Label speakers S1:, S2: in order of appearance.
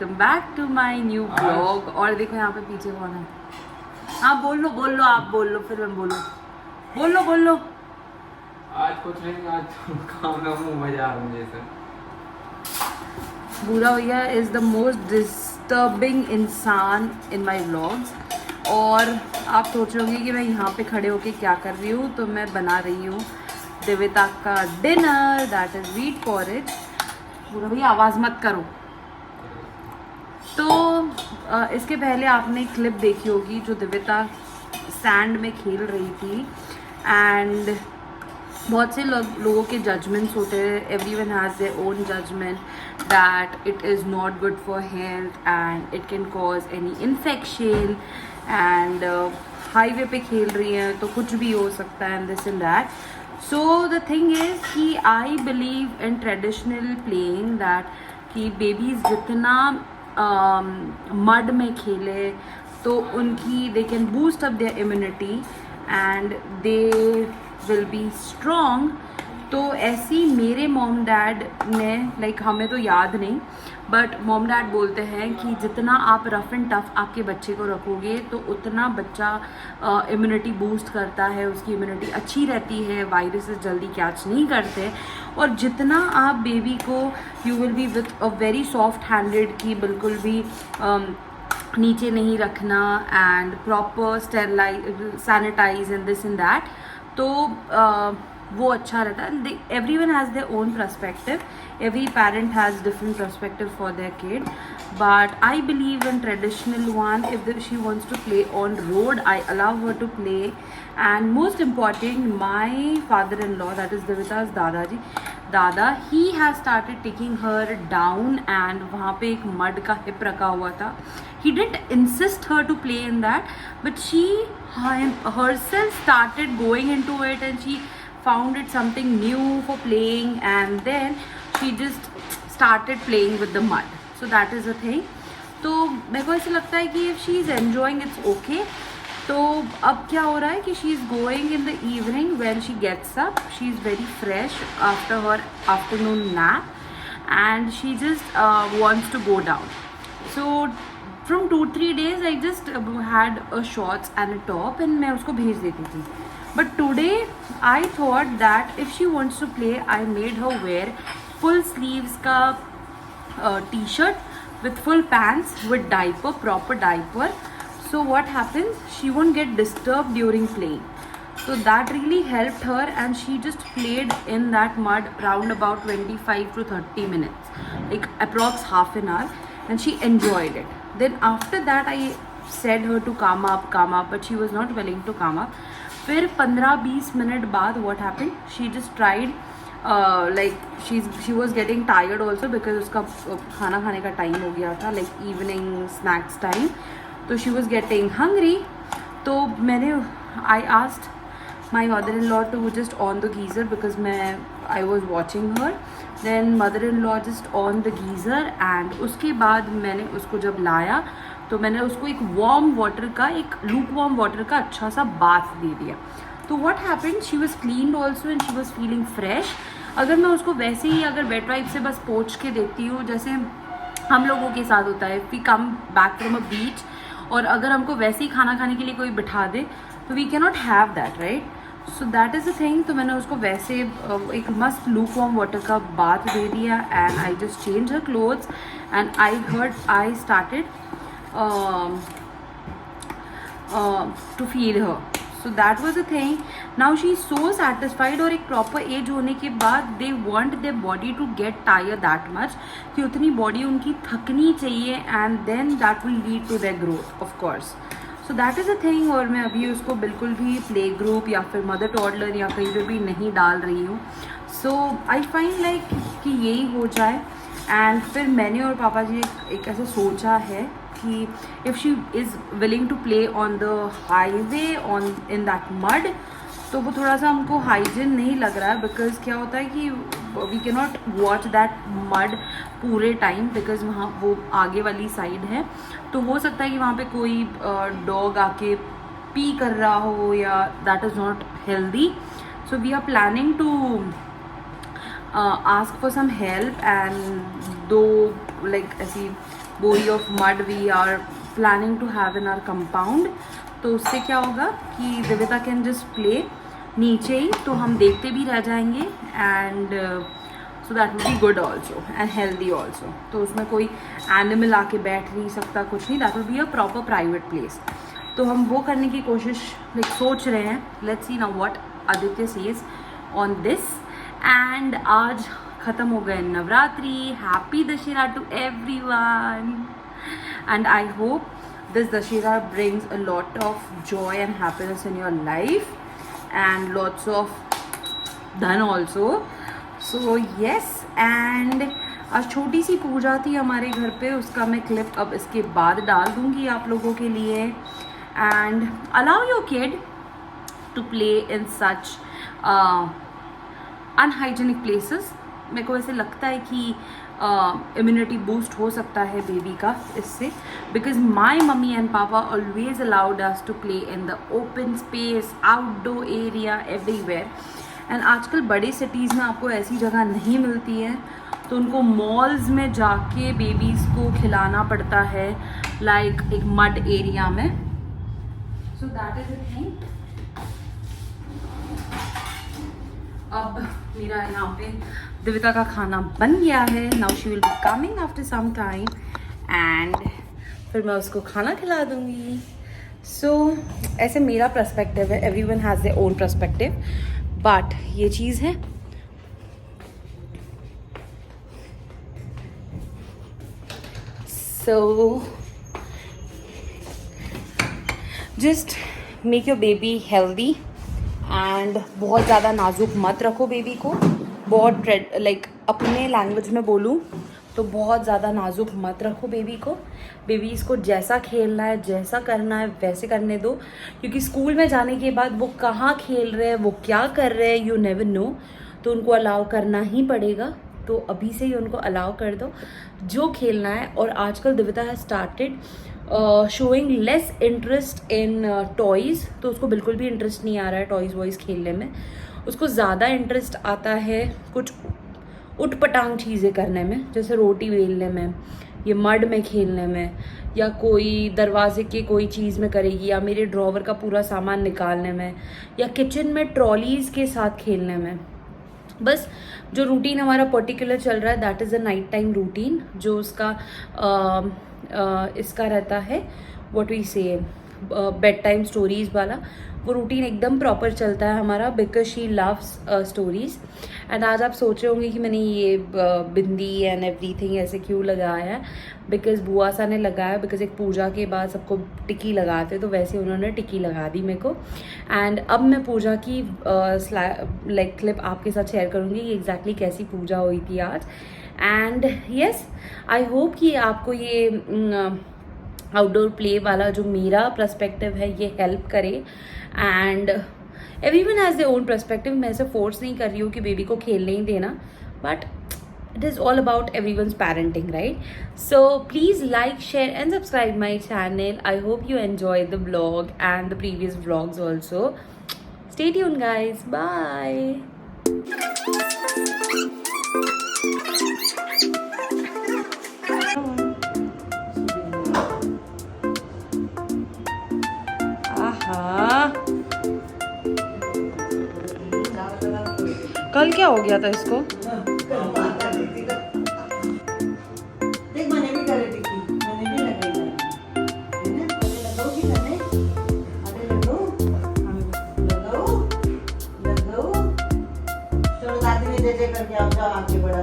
S1: Welcome back to my new blog. और देखो यहाँ पे पीछे कौन है। हाँ बोल लो आप बोल लो फिर मैं बोलो बोल लो।
S2: आज कुछ नहीं, आज काम का मुंह बजा रहा हूँ जैसे।
S1: बूढ़ा भैया इज़ द मोस्ट डिस्टर्बिंग इंसान इन माई व्लॉग्स। और आप सोच रहे होंगे कि मैं यहाँ पे खड़े होके क्या कर रही हूँ, तो मैं बना रही हूँ देविता का dinner, that is wheat porridge. बूढ़ा भैया आवाज़ मत करो। तो इसके पहले आपने क्लिप देखी होगी जो देविता सैंड में खेल रही थी, एंड बहुत से लोगों के जजमेंट्स होते हैं। Everyone has their own judgement that it is not good for health and it can cause any infection, and highway पे खेल रही हैं तो कुछ भी हो सकता है, and this and that. So the thing is कि I believe in traditional playing that कि बेबीज़ जितना मड में खेले तो उनकी they can boost up their immunity and they will be strong. तो ऐसी मेरे मॉम डैड ने, लाइक हमें तो याद नहीं, बट मॉम डैड बोलते हैं कि जितना आप रफ एंड टफ आपके बच्चे को रखोगे तो उतना बच्चा इम्यूनिटी बूस्ट करता है, उसकी इम्यूनिटी अच्छी रहती है, वायरसेस जल्दी कैच नहीं करते। और जितना आप बेबी को you will be with a very soft handed की बिल्कुल भी नीचे नहीं रखना and proper sterilise sanitise and this and that, तो वो अच्छा रहता है। Everyone has their own perspective, every parent has different perspective for their kid, but I believe in traditional one. If she wants to play on road, I allow her to play. And most important, my father-in-law, that is Devita's dada, he has started taking her down, and वहाँ पे एक mud का hip रखा हुआ था. He didn't insist her to play in that, but she herself started going into it, and she found it something new for playing, and then she just started playing with the mud. So that is the thing. तो मेरे को ऐसा लगता है कि if she is enjoying, it's okay. तो अब क्या हो रहा है कि she is going in the evening when she gets up. She is very fresh after her afternoon nap, and she just wants to go down. So from 2-3 days I just had a shorts and a top, and मैं उसको भेज देती थी. But today I thought that if she wants to play, I made her wear full sleeves का t-shirt with full pants with diaper, proper diaper. So what happens? She won't get disturbed during playing. So that really helped her, and she just played in that mud round about 25 to 30 minutes, like approx half an hour, and she enjoyed it. Then after that I said her to calm up, but she was not willing to calm up. फिर 15-20 minute बाद what happened? She just tried, like she was getting tired also because उसका खाना खाने का time हो गया था, like evening snacks time. तो she was getting hungry. तो मैंने I asked my mother-in-law to just on the geyser because I was watching her. Then mother-in-law just on the geyser, and उसके बाद मैंने उसको जब लाया तो मैंने उसको एक वार्म वाटर का, एक लूक वार्म वाटर का अच्छा सा बाथ दे दिया. तो what happened, she was cleaned also and she was feeling fresh. अगर मैं उसको वैसे ही अगर वेट वाइप से बस पोंछ के देती हूँ, जैसे हम लोगों के साथ होता है, we come back from a beach और अगर हमको वैसे ही खाना खाने के लिए कोई बिठा दे तो we can not have that, right. So that is the thing. तो मैंने उसको वैसे एक मस्त लूक वार्म वाटर का बाथ दे दिया, and I just change her clothes, and I started to feed her. So that was the thing. Now she is so satisfied. और एक proper age होने के बाद they want their body to get tired that much कि उतनी body उनकी थकनी चाहिए, and then that will lead to their growth, of course. So that is the thing. और मैं अभी उसको बिल्कुल भी play group या फिर mother toddler या कहीं पे भी नहीं डाल रही हूँ. So I find like कि यही हो जाए. एंड फिर मैंने और पापा जी एक ऐसा सोचा है कि if she is willing to play on the highway on in that mud, तो वो थोड़ा सा हमको हाइजीन नहीं लग रहा है, बिकॉज क्या होता है कि we can not watch that mud पूरे टाइम, बिकॉज वहाँ वो आगे वाली साइड है, तो हो सकता है कि वहाँ पे कोई डॉग आके पी कर रहा हो, या that is not healthy. So we are planning to ask for some help, and though like ऐसी बोरी of mud we are planning to have in our compound. तो उससे क्या होगा कि दिविता कैन जस्ट प्ले नीचे ही, तो हम देखते भी रह जाएंगे and so that will be good also and healthy also. तो उसमें कोई एनिमल आके बैठ नहीं सकता, कुछ नहीं, that will be a proper private place. तो हम वो करने की कोशिश सोच रहे हैं। Let's see now what Aditya says on this. And आज ख़त्म हो गए Navratri. Happy Dussehra to everyone and I hope this Dashera brings a lot of joy and happiness in your life and lots of dhan also. So yes, and आज छोटी सी पूजा थी हमारे घर पे, उसका मैं क्लिप अब इसके बाद डाल दूंगी आप लोगों के लिए। And allow your kid to play in such unhygienic places। मेरे को ऐसे लगता है कि इम्यूनिटी बूस्ट हो सकता है बेबी का इससे, because my mummy and papa always allowed us to play in the open space, outdoor area, everywhere. And आजकल बड़ी सिटीज़ में आपको ऐसी जगह नहीं मिलती है, तो उनको मॉल्स में जाके बेबीज़ को खिलाना पड़ता है, लाइक एक मड एरिया में। सो दैट इज़ अ थिंग। अब मेरा यहाँ पे दिविता का खाना बन गया है। Now she will be coming after some time and फिर मैं उसको खाना खिला दूँगी। सो ऐसे मेरा पर्सपेक्टिव है, everyone has their own perspective, but ये चीज़ है। So just make your baby healthy and बहुत ज़्यादा नाजुक मत रखो बेबी को। बहुत लाइक अपने लैंग्वेज में बोलूँ तो बहुत ज़्यादा नाजुक मत रखो बेबी को। बेबी इसको जैसा खेलना है, जैसा करना है वैसे करने दो, क्योंकि स्कूल में जाने के बाद वो कहाँ खेल रहे हैं, वो क्या कर रहे हैं, यू नेवर नो। तो उनको अलाउ करना ही पड़ेगा, तो अभी से ही उनको अलाउ कर दो जो खेलना है। और आजकल Divita has started showing less interest in toys, तो उसको बिल्कुल भी इंटरेस्ट नहीं आ रहा है टॉयज़ वॉयज़ खेलने में। उसको ज़्यादा इंटरेस्ट आता है कुछ उटपटांग चीज़ें करने में, जैसे रोटी बेलने में, ये मड में खेलने में, या कोई दरवाजे के कोई चीज़ में करेगी, या मेरे ड्रॉवर का पूरा सामान निकालने में, या किचन में ट्रॉलीज़ के साथ खेलने में। बस जो रूटीन हमारा पर्टिकुलर चल रहा है that is a night time routine, जो उसका इसका रहता है व्हाट वी से बेड टाइम स्टोरीज़ वाला, वो रूटीन एकदम प्रॉपर चलता है हमारा, because she loves stories. And आज आप सोच रहे होंगे कि मैंने ये बिंदी एंड एवरीथिंग ऐसे क्यों लगाया है, बिकॉज बुआ सा ने लगाया, बिकॉज एक पूजा के बाद सबको टिक्की लगाते, तो वैसे उन्होंने टिक्की लगा दी मेरे को। एंड अब मैं पूजा की लाइक क्लिप आपके साथ शेयर करूँगी कि एग्जैक्टली कैसी पूजा हुई थी आज। एंड येस, आई होप कि आपको ये आउटडोर प्ले वाला जो मेरा पर्सपेक्टिव है ये हेल्प करे। And everyone has their own perspective. मैं ऐसे फोर्स नहीं कर रही हूँ कि बेबी को खेलने ही देना, but it is all about everyone's parenting, right? So please like, share and subscribe my channel. I hope you enjoyed the vlog and the previous vlogs also. Stay tuned guys, bye. कल क्या हो गया था इसको?
S3: करके आप जाओ आगे बढ़ा